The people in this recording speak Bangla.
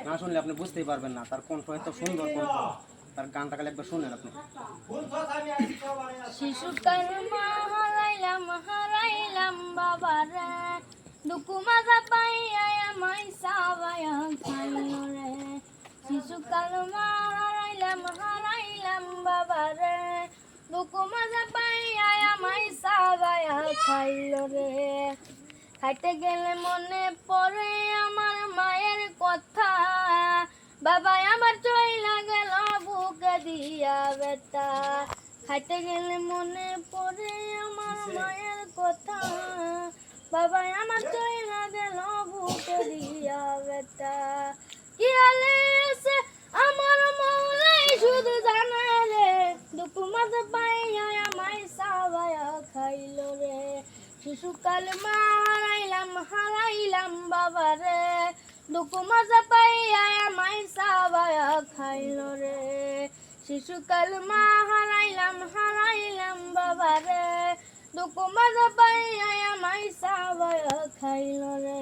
না শুনলে আপনি বুঝতেই পারবেন না তার কণ্ঠ এত সুন্দর কণ্ঠ। তার গানটা খালি একবার শুনেন আপনি। শিশুকাল মা হারাইলাম বাবারে, দুঃখ মাজা পাইয়া আমায় সাবায়া খাইলো রে। শিশুকাল মা হারাইলাম বাবারে, দুঃখ মাজা পাইয়া আমায় সাবায়া খাইলো রে। খাইতে গেলে মনে পড়ে আমার মায়ের কথা, বাবা আমার চইলা গেল বুকে দিয়া ব্যথা। খাইতে গেলে মনে পড়ে আমার মায়ের কথা, বাবা আমার চইলা গেল বুকে দিয়া ব্যথা। কি হালে আছে আমার মৌলাই শুধু জানে রে, দুঃখ মাঝে পাইয়া আমায় সাবায়া খাইলো রে। শিশুকাল মা হারাইলাম বাবারে, দুঃখ মাজা পাইয়া আমায় সাবায়া খাইলো রে। শিশুকাল মা হারাইলাম বাবারে, দুঃখ মাজা পাইয়া আমায় সাবায়া খাইলো রে।